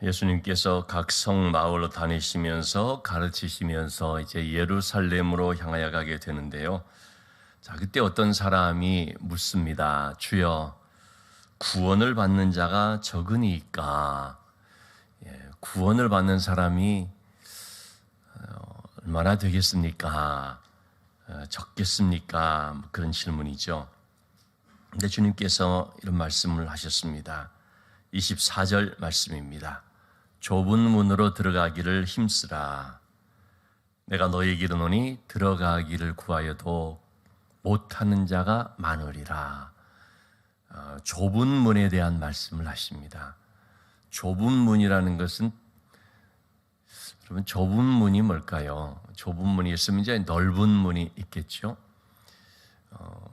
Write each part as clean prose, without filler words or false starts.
예수님께서 각 성 마을로 다니시면서 가르치시면서 이제 예루살렘으로 향하여 가게 되는데요. 자, 그때 어떤 사람이 묻습니다. 주여, 구원을 받는 자가 적으니까 구원을 받는 사람이 얼마나 되겠습니까? 적겠습니까? 그런 질문이죠. 근데 주님께서 이런 말씀을 하셨습니다. 24절 말씀입니다. 좁은 문으로 들어가기를 힘쓰라. 내가 너에게 이르노니 들어가기를 구하여도 못하는 자가 많으리라. 좁은 문에 대한 말씀을 하십니다. 좁은 문이라는 것은, 여러분, 좁은 문이 뭘까요? 좁은 문이 있으면 이제 넓은 문이 있겠죠.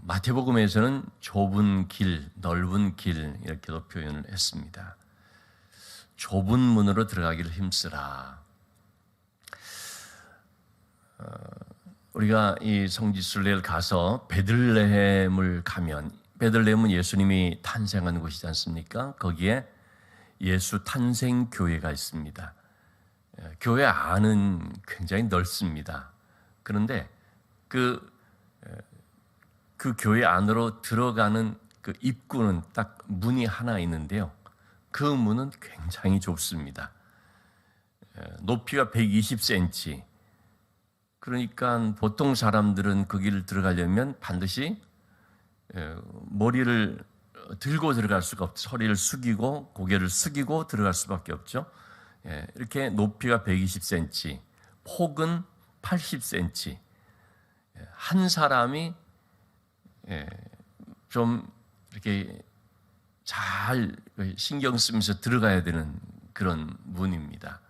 마태복음에서는 좁은 길, 넓은 길 이렇게도 표현을 했습니다. 좁은 문으로 들어가기를 힘쓰라. 우리가 이 성지순례를 가서 베들레헴을 가면, 베들레헴은 예수님이 탄생한 곳이지 않습니까? 거기에 예수 탄생 교회가 있습니다. 교회 안은 굉장히 넓습니다. 그런데 그 교회 안으로 들어가는 그 입구는 딱 문이 하나 있는데요. 그 문은 굉장히 좁습니다. 높이가 120cm. 그러니까 보통 사람들은 그 길을 들어가려면 반드시 머리를 들고 들어갈 수가 없죠. 허리를 숙이고 고개를 숙이고 들어갈 수밖에 없죠. 이렇게 높이가 120cm, 폭은 80cm. 한 사람이 좀 이렇게 잘 신경 쓰면서 들어가야 되는 그런 문입니다.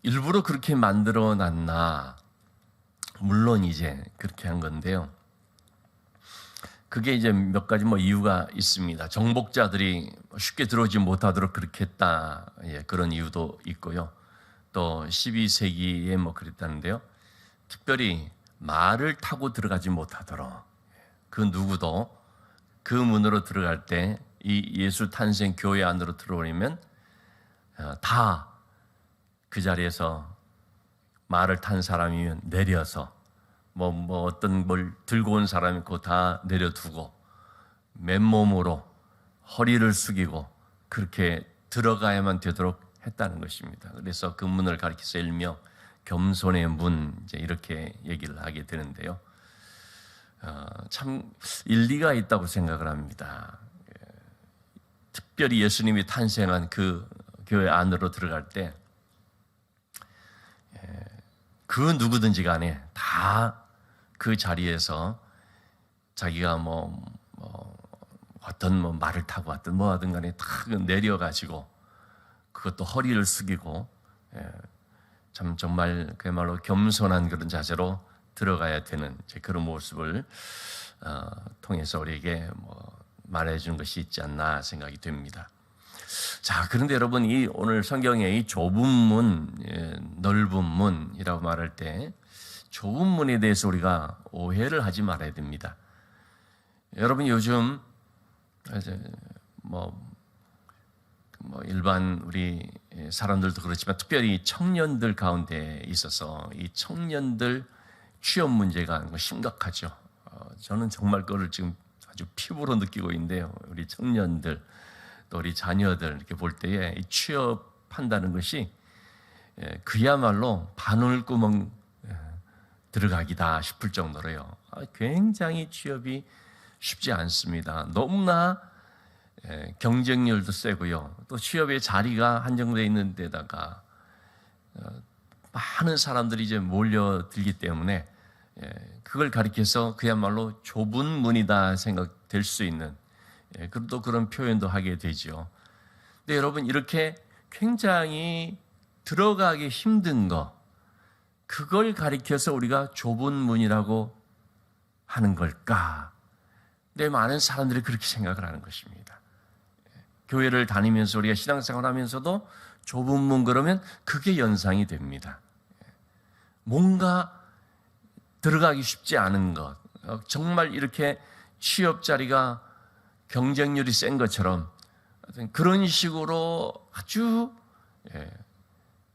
일부러 그렇게 만들어 놨나? 물론 이제 그렇게 한 건데요. 그게 이제 몇 가지 이유가 있습니다. 정복자들이 쉽게 들어오지 못하도록 그렇게 했다. 그런 이유도 있고요. 또 12세기에 그랬다는데요. 특별히 말을 타고 들어가지 못하도록, 그 누구도 그 문으로 들어갈 때 이 예수 탄생 교회 안으로 들어오려면 다 그 자리에서 말을 탄 사람이면 내려서 어떤 뭘 들고 온 사람이 그거 다 내려두고 맨몸으로 허리를 숙이고 그렇게 들어가야만 되도록 했다는 것입니다. 그래서 그 문을 가리켜서 일명 겸손의 문, 이제 이렇게 얘기를 하게 되는데요. 참 일리가 있다고 생각을 합니다. 특별히 예수님이 탄생한 그 교회 안으로 들어갈 때 그 누구든지 간에 다 그 자리에서 자기가 어떤 말을 타고 왔든 하든 간에 다 내려가지고 그것도 허리를 숙이고 참 정말 그야말로 겸손한 그런 자세로 들어가야 되는 그런 모습을 통해서 우리에게 말해주는 것이 있지 않나 생각이 됩니다. 자, 그런데 여러분, 이 오늘 성경에 이 좁은 문, 넓은 문이라고 말할 때 좁은 문에 대해서 우리가 오해를 하지 말아야 됩니다. 여러분, 요즘 일반 우리 사람들도 그렇지만 특별히 청년들 가운데 있어서 이 청년들 취업 문제가 심각하죠. 저는 정말 그거를 지금 아주 피부로 느끼고 있는데요. 우리 청년들 또 우리 자녀들 이렇게 볼 때에 이 취업한다는 것이 그야말로 바늘구멍 들어가기다 싶을 정도로요. 굉장히 취업이 쉽지 않습니다. 너무나 경쟁률도 세고요. 또 취업의 자리가 한정되어 있는 데다가 많은 사람들이 이제 몰려들기 때문에 그걸 가리켜서 그야말로 좁은 문이다 생각될 수 있는 또 그런 표현도 하게 되죠. 근데 여러분, 이렇게 굉장히 들어가기 힘든 거, 그걸 가리켜서 우리가 좁은 문이라고 하는 걸까? 근데 많은 사람들이 그렇게 생각을 하는 것입니다. 교회를 다니면서 우리가 신앙생활 하면서도 좁은 문 그러면 그게 연상이 됩니다. 뭔가 들어가기 쉽지 않은 것, 정말 이렇게 취업 자리가 경쟁률이 센 것처럼 그런 식으로 아주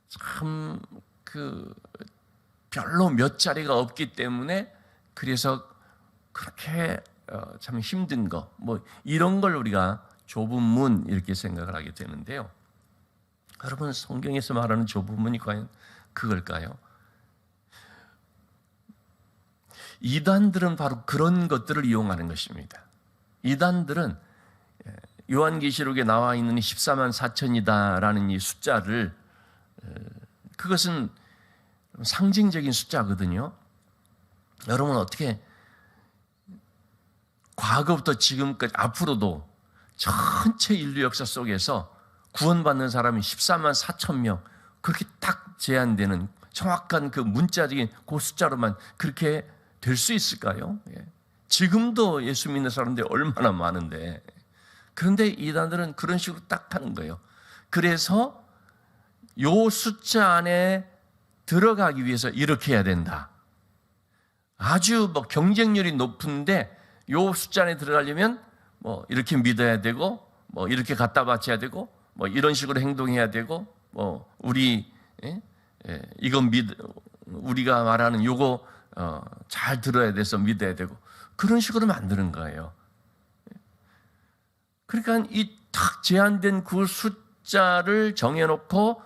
참 별로 몇 자리가 없기 때문에 그래서 그렇게 참 힘든 거 이런 걸 우리가 좁은 문 이렇게 생각을 하게 되는데요. 여러분, 성경에서 말하는 좁은 문이 과연 그걸까요? 이단들은 바로 그런 것들을 이용하는 것입니다. 이단들은 요한계시록에 나와 있는 14만 4천이다라는 이 숫자를, 그것은 상징적인 숫자거든요. 여러분, 어떻게 과거부터 지금까지 앞으로도 전체 인류 역사 속에서 구원받는 사람이 14만 4천 명 그렇게 딱 제한되는 정확한 그 문자적인 그 숫자로만 그렇게 될 수 있을까요? 지금도 예수 믿는 사람들이 얼마나 많은데, 그런데 이단들은 그런 식으로 딱 하는 거예요. 그래서 요 숫자 안에 들어가기 위해서 이렇게 해야 된다. 아주 경쟁률이 높은데 요 숫자 안에 들어가려면 이렇게 믿어야 되고 이렇게 갖다 바쳐야 되고 이런 식으로 행동해야 되고 우리가 말하는 요거 잘 들어야 돼서 믿어야 되고 그런 식으로 만드는 거예요. 그러니까 이 딱 제한된 그 숫자를 정해놓고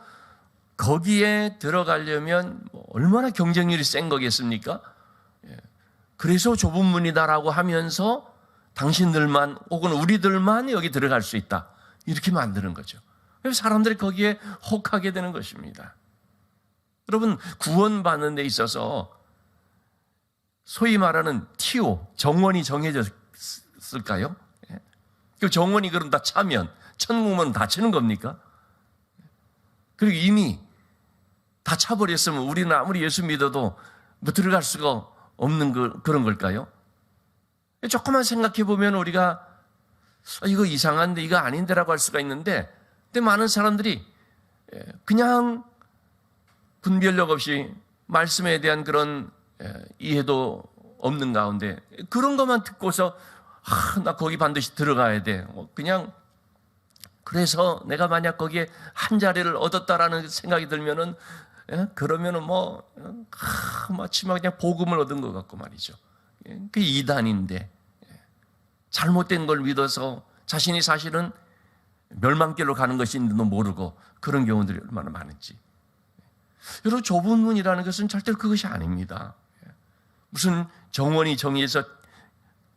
거기에 들어가려면 얼마나 경쟁률이 센 거겠습니까? 그래서 좁은 문이다라고 하면서 당신들만 혹은 우리들만 여기 들어갈 수 있다 이렇게 만드는 거죠. 그래서 사람들이 거기에 혹하게 되는 것입니다. 여러분, 구원받는 데 있어서 소위 말하는 TO, 정원이 정해졌을까요? 그 정원이 그럼 다 차면 천국문은 닫히는 겁니까? 그리고 이미 다 차버렸으면 우리는 아무리 예수 믿어도 들어갈 수가 없는 그런 걸까요? 조금만 생각해 보면 우리가 이거 이상한데 이거 아닌데라고 할 수가 있는데, 근데 많은 사람들이 그냥 분별력 없이 말씀에 대한 그런 이해도 없는 가운데 그런 것만 듣고서 나 거기 반드시 들어가야 돼. 그냥 그래서 내가 만약 거기에 한 자리를 얻었다라는 생각이 들면은 그러면은 마치 그냥 복음을 얻은 것 같고 말이죠. 그게 이단인데 잘못된 걸 믿어서 자신이 사실은 멸망길로 가는 것인지도 모르고 그런 경우들이 얼마나 많은지. 여러분, 좁은 문이라는 것은 절대로 그것이 아닙니다. 무슨 정원이 정해서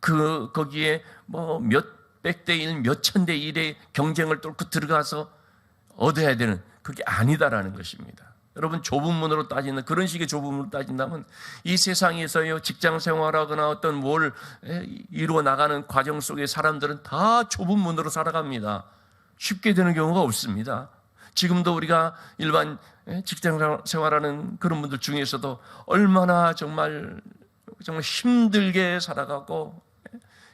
거기에 몇백 대 1, 몇천 대 1의 경쟁을 뚫고 들어가서 얻어야 되는 그게 아니다라는 것입니다. 여러분, 좁은 문으로 따지는 그런 식의 좁은 문으로 따진다면 이 세상에서요 직장 생활하거나 어떤 뭘 이루어 나가는 과정 속에 사람들은 다 좁은 문으로 살아갑니다. 쉽게 되는 경우가 없습니다. 지금도 우리가 일반 직장 생활하는 그런 분들 중에서도 얼마나 정말 힘들게 살아가고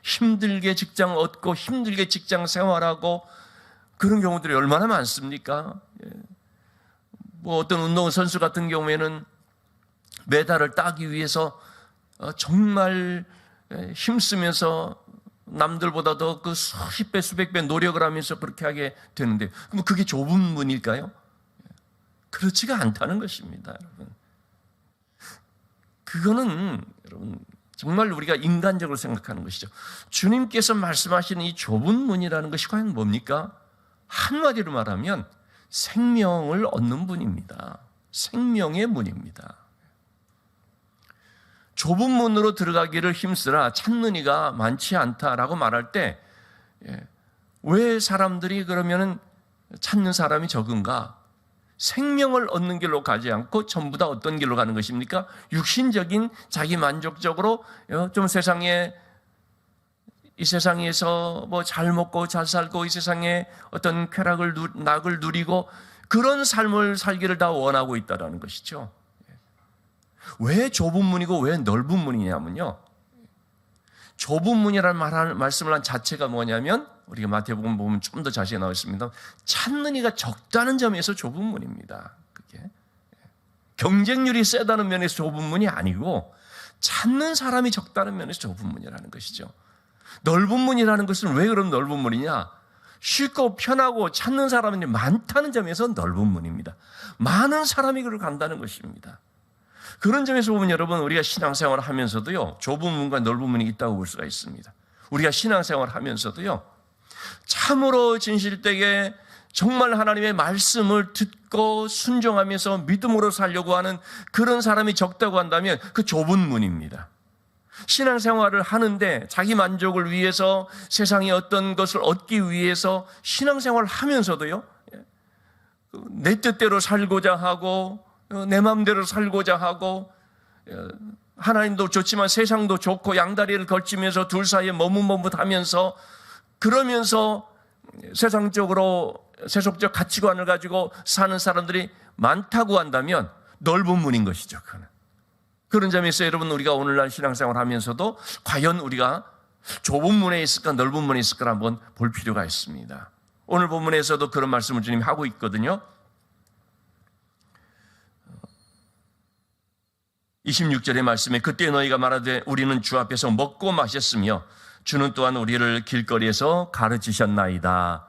힘들게 직장 얻고 힘들게 직장 생활하고 그런 경우들이 얼마나 많습니까? 어떤 운동선수 같은 경우에는 메달을 따기 위해서 정말 힘쓰면서 남들보다도 그 수십 배 수백 배 노력을 하면서 그렇게 하게 되는데, 그럼 그게 좁은 문일까요? 그렇지가 않다는 것입니다, 여러분. 그거는 여러분 정말 우리가 인간적으로 생각하는 것이죠. 주님께서 말씀하시는 이 좁은 문이라는 것이 과연 뭡니까? 한마디로 말하면 생명을 얻는 문입니다. 생명의 문입니다. 좁은 문으로 들어가기를 힘쓰라, 찾는 이가 많지 않다라고 말할 때 왜 사람들이 그러면은 찾는 사람이 적은가? 생명을 얻는 길로 가지 않고 전부 다 어떤 길로 가는 것입니까? 육신적인 자기 만족적으로 좀 이 세상에서 잘 먹고 잘 살고 이 세상에 어떤 낙을 누리고 그런 삶을 살기를 다 원하고 있다는 것이죠. 왜 좁은 문이고 왜 넓은 문이냐면요, 좁은 문이라는 말씀을 한 자체가 뭐냐면, 우리가 마태복음 보면 좀 더 자세히 나와 있습니다. 찾는 이가 적다는 점에서 좁은 문입니다. 그게 경쟁률이 세다는 면에서 좁은 문이 아니고 찾는 사람이 적다는 면에서 좁은 문이라는 것이죠. 넓은 문이라는 것은 왜 그럼 넓은 문이냐? 쉽고 편하고 찾는 사람이 많다는 점에서 넓은 문입니다. 많은 사람이 그걸 간다는 것입니다. 그런 점에서 보면 여러분, 우리가 신앙생활을 하면서도요, 좁은 문과 넓은 문이 있다고 볼 수가 있습니다. 우리가 신앙생활을 하면서도요, 참으로 진실되게 정말 하나님의 말씀을 듣고 순종하면서 믿음으로 살려고 하는 그런 사람이 적다고 한다면 그 좁은 문입니다. 신앙생활을 하는데 자기 만족을 위해서, 세상의 어떤 것을 얻기 위해서 신앙생활을 하면서도요, 내 뜻대로 살고자 하고 내 마음대로 살고자 하고, 하나님도 좋지만 세상도 좋고 양다리를 걸치면서 둘 사이에 머뭇머뭇하면서, 그러면서 세속적 가치관을 가지고 사는 사람들이 많다고 한다면 넓은 문인 것이죠. 그런 점에서 여러분, 우리가 오늘날 신앙생활을 하면서도 과연 우리가 좁은 문에 있을까 넓은 문에 있을까 한번 볼 필요가 있습니다. 오늘 본문에서도 그런 말씀을 주님이 하고 있거든요. 26절의 말씀에 그때 너희가 말하되 우리는 주 앞에서 먹고 마셨으며 주는 또한 우리를 길거리에서 가르치셨나이다.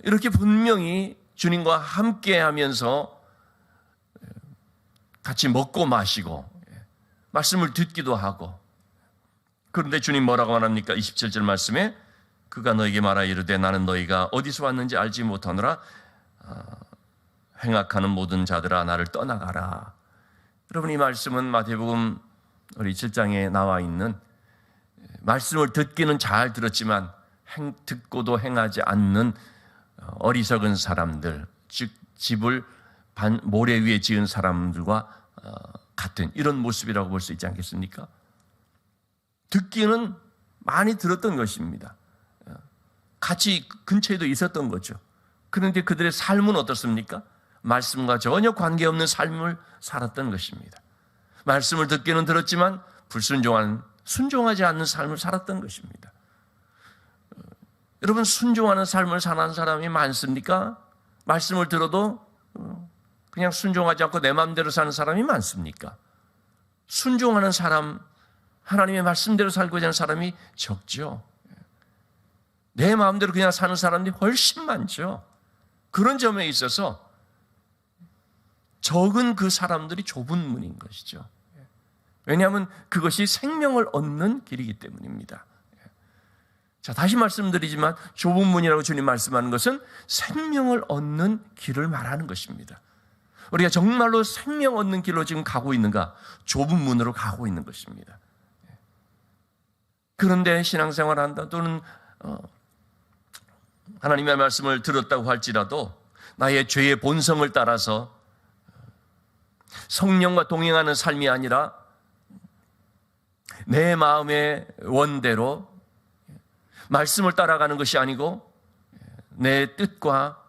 이렇게 분명히 주님과 함께 하면서 같이 먹고 마시고 말씀을 듣기도 하고, 그런데 주님 뭐라고 말합니까? 27절 말씀에 그가 너에게 말하 이르되 나는 너희가 어디서 왔는지 알지 못하노라. 행악하는 모든 자들아 나를 떠나가라. 여러분, 이 말씀은 마태복음 우리 7장에 나와 있는, 말씀을 듣기는 잘 들었지만 듣고도 행하지 않는 어리석은 사람들, 즉 집을 모래 위에 지은 사람들과 같은 이런 모습이라고 볼 수 있지 않겠습니까? 듣기는 많이 들었던 것입니다. 같이 근처에도 있었던 거죠. 그런데 그들의 삶은 어떻습니까? 말씀과 전혀 관계없는 삶을 살았던 것입니다. 말씀을 듣기는 들었지만 순종하지 않는 삶을 살았던 것입니다. 여러분, 순종하는 삶을 사는 사람이 많습니까? 말씀을 들어도 그냥 순종하지 않고 내 마음대로 사는 사람이 많습니까? 순종하는 사람, 하나님의 말씀대로 살고자 하는 사람이 적죠. 내 마음대로 그냥 사는 사람들이 훨씬 많죠. 그런 점에 있어서 적은 그 사람들이 좁은 문인 것이죠. 왜냐하면 그것이 생명을 얻는 길이기 때문입니다. 자, 다시 말씀드리지만 좁은 문이라고 주님 말씀하는 것은 생명을 얻는 길을 말하는 것입니다. 우리가 정말로 생명 얻는 길로 지금 가고 있는가? 좁은 문으로 가고 있는 것입니다. 그런데 신앙생활을 한다 또는 하나님의 말씀을 들었다고 할지라도 나의 죄의 본성을 따라서 성령과 동행하는 삶이 아니라 내 마음의 원대로 말씀을 따라가는 것이 아니고 내 뜻과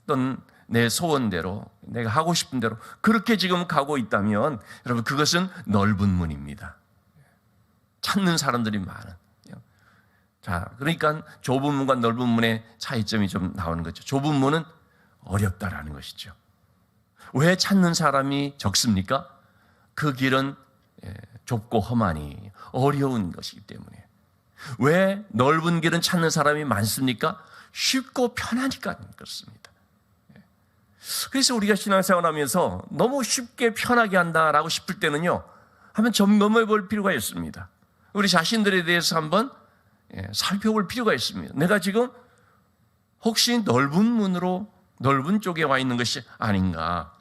어떤 내 소원대로 내가 하고 싶은 대로 그렇게 지금 가고 있다면 여러분, 그것은 넓은 문입니다. 찾는 사람들이 많은. 자, 그러니까 좁은 문과 넓은 문의 차이점이 좀 나오는 거죠. 좁은 문은 어렵다라는 것이죠. 왜 찾는 사람이 적습니까? 그 길은 좁고 험하니 어려운 것이기 때문에. 왜 넓은 길은 찾는 사람이 많습니까? 쉽고 편하니까 그렇습니다. 그래서 우리가 신앙생활하면서 너무 쉽게 편하게 한다라고 싶을 때는요, 한번 점검해 볼 필요가 있습니다. 우리 자신들에 대해서 한번 살펴볼 필요가 있습니다. 내가 지금 혹시 넓은 문으로 넓은 쪽에 와 있는 것이 아닌가?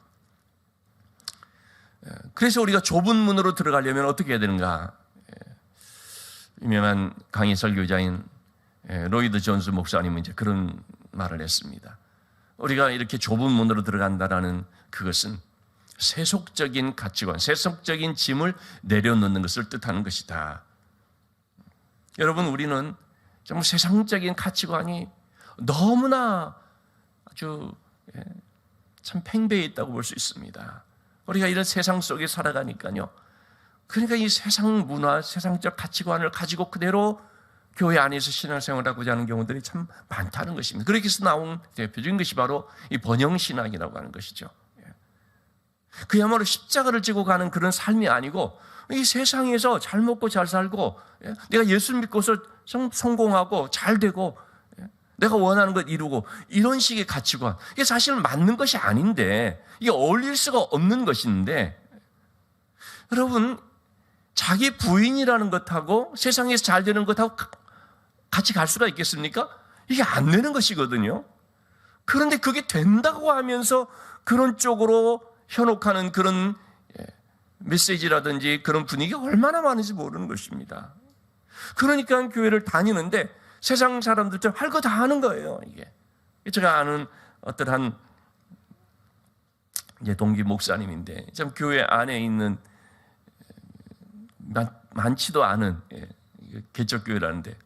그래서 우리가 좁은 문으로 들어가려면 어떻게 해야 되는가? 유명한 강의 설교자인 로이드 존스 목사님은 이제 그런 말을 했습니다. 우리가 이렇게 좁은 문으로 들어간다라는 그것은 세속적인 가치관, 세속적인 짐을 내려놓는 것을 뜻하는 것이다. 여러분, 우리는 정말 세상적인 가치관이 너무나 아주 참 팽배해 있다고 볼 수 있습니다. 우리가 이런 세상 속에 살아가니까요. 그러니까 이 세상 문화, 세상적 가치관을 가지고 그대로 교회 안에서 신앙생활하고자 하는 경우들이 참 많다는 것입니다. 그렇게 해서 나온 대표적인 것이 바로 이 번영신학이라고 하는 것이죠. 그야말로 십자가를 지고 가는 그런 삶이 아니고 이 세상에서 잘 먹고 잘 살고 내가 예수 믿고서 성공하고 잘 되고 내가 원하는 것 이루고 이런 식의 가치관, 이게 사실 맞는 것이 아닌데 이게 어울릴 수가 없는 것인데 여러분 자기 부인이라는 것하고 세상에서 잘 되는 것하고 같이 갈 수가 있겠습니까? 이게 안 되는 것이거든요. 그런데 그게 된다고 하면서 그런 쪽으로 현혹하는 그런 메시지라든지 그런 분위기가 얼마나 많은지 모르는 것입니다. 그러니까 교회를 다니는데 세상 사람들처럼 할 거 다 하는 거예요. 이게 제가 아는 어떠한 동기 목사님인데 참 교회 안에 있는 많지도 않은 개척교회라는데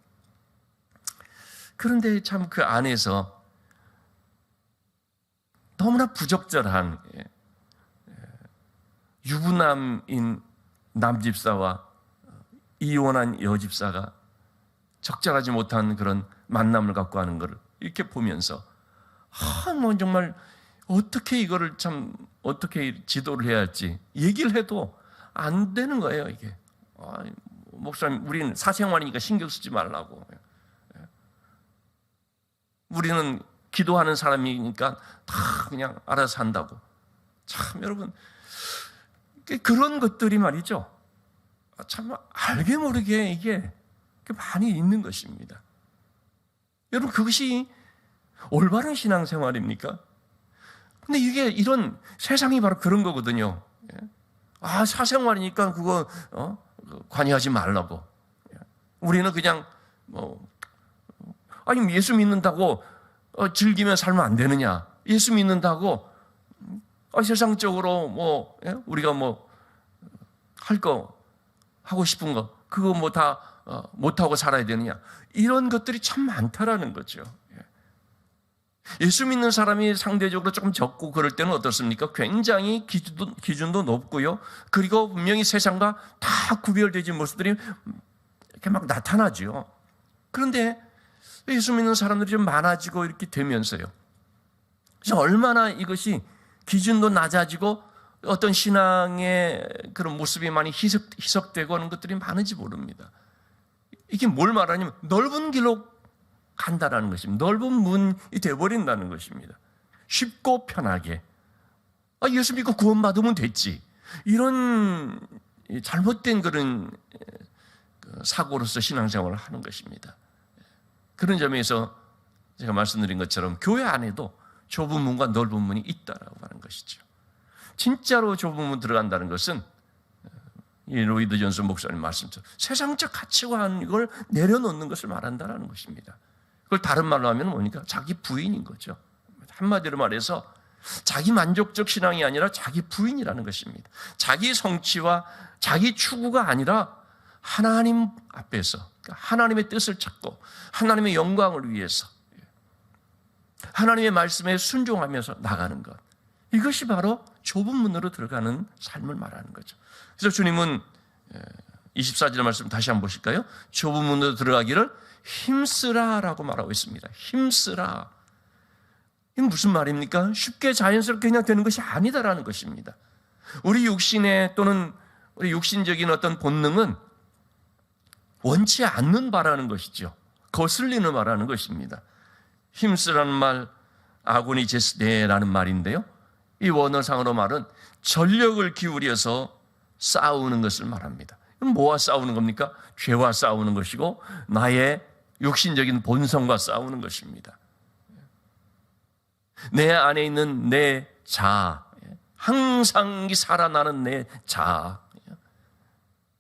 그런데 참 그 안에서 너무나 부적절한 유부남인 남집사와 이혼한 여집사가 적절하지 못한 그런 만남을 갖고 하는 것을 이렇게 보면서 뭐 정말 어떻게 이거를 참 어떻게 지도를 해야 할지 얘기를 해도 안 되는 거예요. 이게 목사님 우리는 사생활이니까 신경 쓰지 말라고, 우리는 기도하는 사람이니까 다 그냥 알아서 한다고. 참 여러분 그런 것들이 말이죠, 참 알게 모르게 이게 많이 있는 것입니다. 여러분 그것이 올바른 신앙생활입니까? 근데 이게 이런 세상이 바로 그런 거거든요. 사생활이니까 그거 관여하지 말라고. 우리는 그냥 아니 예수 믿는다고 즐기면 살면 안 되느냐? 예수 믿는다고 세상적으로 우리가 할 거 하고 싶은 거 그거 다 못하고 살아야 되느냐? 이런 것들이 참 많다라는 거죠. 예수 믿는 사람이 상대적으로 조금 적고 그럴 때는 어떻습니까? 굉장히 기준도 높고요. 그리고 분명히 세상과 다 구별되진 모습들이 이렇게 막 나타나죠. 그런데 예수 믿는 사람들이 좀 많아지고 이렇게 되면서요, 그래서 얼마나 이것이 기준도 낮아지고 어떤 신앙의 그런 모습이 많이 희석되고 하는 것들이 많은지 모릅니다. 이게 뭘 말하냐면 넓은 길로 간다라는 것입니다. 넓은 문이 되어버린다는 것입니다. 쉽고 편하게 예수 믿고 구원받으면 됐지, 이런 잘못된 그런 사고로서 신앙생활을 하는 것입니다. 그런 점에서 제가 말씀드린 것처럼 교회 안에도 좁은 문과 넓은 문이 있다라고 하는 것이죠. 진짜로 좁은 문 들어간다는 것은 이 로이드 존슨 목사님 말씀처럼 세상적 가치관 이걸 내려놓는 것을 말한다는 것입니다. 그걸 다른 말로 하면 뭡니까? 자기 부인인 거죠. 한마디로 말해서 자기 만족적 신앙이 아니라 자기 부인이라는 것입니다. 자기 성취와 자기 추구가 아니라 하나님 앞에서 하나님의 뜻을 찾고 하나님의 영광을 위해서 하나님의 말씀에 순종하면서 나가는 것, 이것이 바로 좁은 문으로 들어가는 삶을 말하는 거죠. 그래서 주님은 24절 말씀 다시 한번 보실까요? 좁은 문으로 들어가기를 힘쓰라라고 말하고 있습니다. 힘쓰라. 이게 무슨 말입니까? 쉽게 자연스럽게 그냥 되는 것이 아니다라는 것입니다. 우리 육신의 또는 우리 육신적인 어떤 본능은 원치 않는 바라는 것이죠. 거슬리는 바라는 것입니다. 힘쓰라는 말 아고니 제스네라는 말인데요, 이 원어상으로 말은 전력을 기울여서 싸우는 것을 말합니다. 뭐와 싸우는 겁니까? 죄와 싸우는 것이고 나의 육신적인 본성과 싸우는 것입니다. 내 안에 있는 내 자아, 항상 살아나는 내 자아.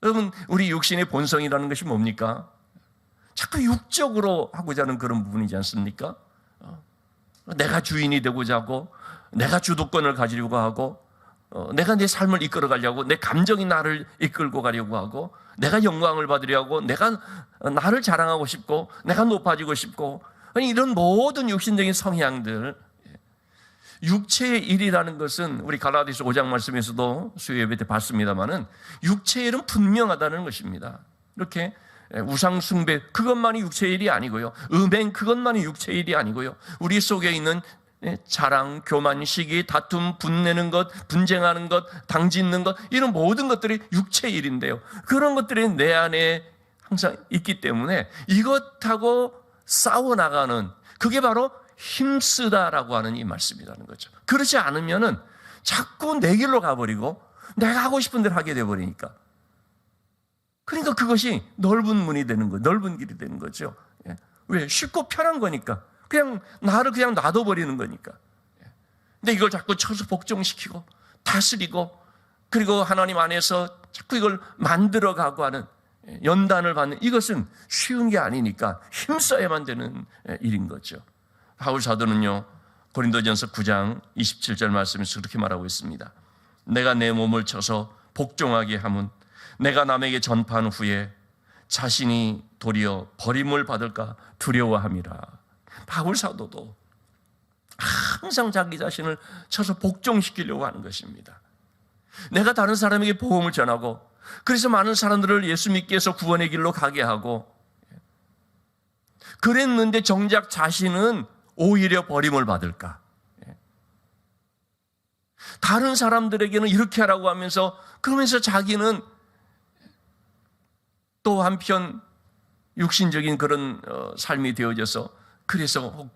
여러분 우리 육신의 본성이라는 것이 뭡니까? 자꾸 육적으로 하고자 하는 그런 부분이지 않습니까? 내가 주인이 되고자 하고 내가 주도권을 가지려고 하고 내가 내 삶을 이끌어 가려고, 내 감정이 나를 이끌고 가려고 하고, 내가 영광을 받으려고 하고, 내가 나를 자랑하고 싶고 내가 높아지고 싶고, 이런 모든 육신적인 성향들, 육체의 일이라는 것은 우리 갈라디아서 5장 말씀에서도 수요 예배 때 봤습니다마는 육체의 일은 분명하다는 것입니다. 이렇게 우상 숭배 그것만이 육체의 일이 아니고요, 음행 그것만이 육체의 일이 아니고요, 우리 속에 있는 자랑, 교만, 시기, 다툼, 분내는 것, 분쟁하는 것, 당짓는 것, 이런 모든 것들이 육체의 일인데요, 그런 것들이 내 안에 항상 있기 때문에 이것하고 싸워나가는, 그게 바로 힘쓰다라고 하는 이 말씀이라는 거죠. 그렇지 않으면은 자꾸 내 길로 가버리고 내가 하고 싶은 대로 하게 돼버리니까. 그러니까 그것이 넓은 문이 되는 거예요. 넓은 길이 되는 거죠. 왜? 쉽고 편한 거니까. 그냥 나를 그냥 놔둬버리는 거니까. 근데 이걸 자꾸 쳐서 복종시키고 다스리고 그리고 하나님 안에서 자꾸 이걸 만들어가고 하는 연단을 받는 이것은 쉬운 게 아니니까 힘써야만 되는 일인 거죠. 바울 사도는요, 고린도전서 9장 27절 말씀에서 그렇게 말하고 있습니다. 내가 내 몸을 쳐서 복종하게 함은 내가 남에게 전파한 후에 자신이 도리어 버림을 받을까 두려워함이라. 바울 사도도 항상 자기 자신을 쳐서 복종시키려고 하는 것입니다. 내가 다른 사람에게 복음을 전하고 그래서 많은 사람들을 예수 믿게 해서 구원의 길로 가게 하고 그랬는데 정작 자신은 오히려 버림을 받을까? 다른 사람들에게는 이렇게 하라고 하면서 그러면서 자기는 또 한편 육신적인 그런 삶이 되어져서 그래서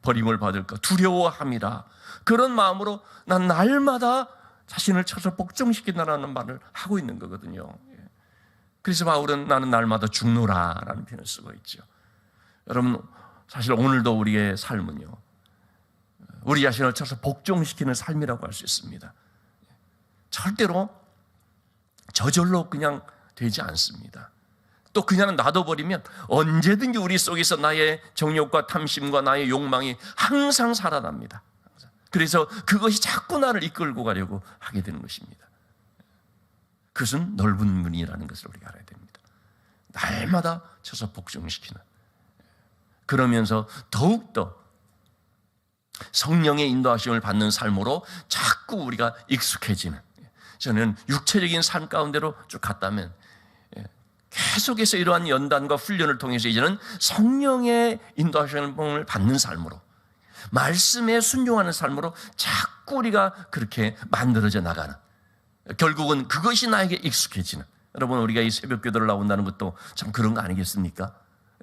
버림을 받을까 두려워함이라. 그런 마음으로 난 날마다 자신을 쳐서 복종시킨다라는 말을 하고 있는 거거든요. 그래서 바울은 나는 날마다 죽노라라는 표현을 쓰고 있죠. 여러분 사실 오늘도 우리의 삶은요, 우리 자신을 쳐서 복종시키는 삶이라고 할 수 있습니다. 절대로 저절로 그냥 되지 않습니다. 또 그냥 놔둬버리면 언제든지 우리 속에서 나의 정욕과 탐심과 나의 욕망이 항상 살아납니다. 그래서 그것이 자꾸 나를 이끌고 가려고 하게 되는 것입니다. 그것은 넓은 문이라는 것을 우리가 알아야 됩니다. 날마다 쳐서 복종시키는, 그러면서 더욱더 성령의 인도하심을 받는 삶으로 자꾸 우리가 익숙해지는, 저는 육체적인 삶 가운데로 쭉 갔다면 계속해서 이러한 연단과 훈련을 통해서 이제는 성령의 인도하심을 받는 삶으로, 말씀에 순종하는 삶으로 자꾸 우리가 그렇게 만들어져 나가는, 결국은 그것이 나에게 익숙해지는. 여러분 우리가 이 새벽 기도를 나온다는 것도 참 그런 거 아니겠습니까?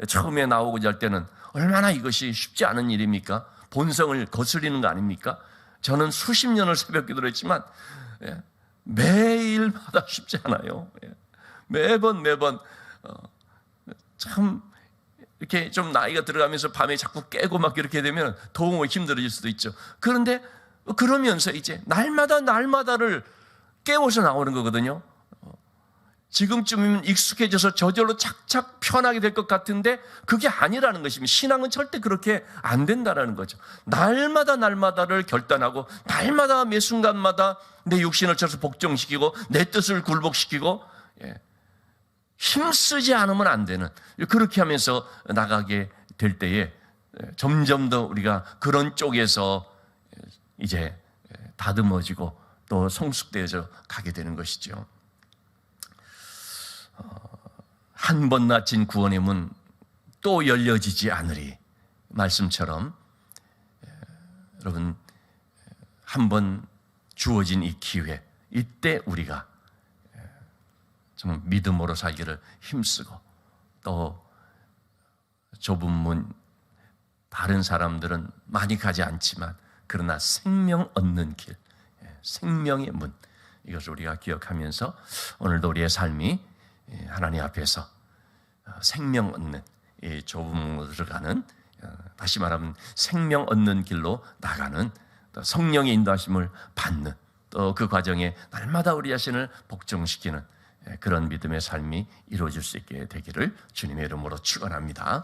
처음에 나오고자 할 때는 얼마나 이것이 쉽지 않은 일입니까? 본성을 거스리는 거 아닙니까? 저는 수십 년을 새벽 기도를 했지만 매일마다 쉽지 않아요. 매번 참 이렇게 좀 나이가 들어가면서 밤에 자꾸 깨고 막 이렇게 되면 더 힘들어질 수도 있죠. 그런데 그러면서 이제 날마다를 깨워서 나오는 거거든요. 지금쯤이면 익숙해져서 저절로 착착 편하게 될 것 같은데 그게 아니라는 것입니다. 신앙은 절대 그렇게 안 된다는 거죠. 날마다를 결단하고 날마다 매 순간마다 내 육신을 쳐서 복종시키고 내 뜻을 굴복시키고 힘쓰지 않으면 안 되는, 그렇게 하면서 나가게 될 때에 점점 더 우리가 그런 쪽에서 이제 다듬어지고 또 성숙되어져 가게 되는 것이죠. 한 번 닫힌 구원의 문 또 열려지지 않으리 말씀처럼, 여러분 한 번 주어진 이 기회, 이때 우리가 정말 믿음으로 살기를 힘쓰고, 또 좁은 문, 다른 사람들은 많이 가지 않지만 그러나 생명 얻는 길, 생명의 문, 이것을 우리가 기억하면서 오늘도 우리의 삶이 하나님 앞에서 생명 얻는 이 좁은 문으로 들어가는, 다시 말하면 생명 얻는 길로 나가는, 또 성령의 인도하심을 받는, 또 그 과정에 날마다 우리 자신을 복종시키는 그런 믿음의 삶이 이루어질 수 있게 되기를 주님의 이름으로 축원합니다.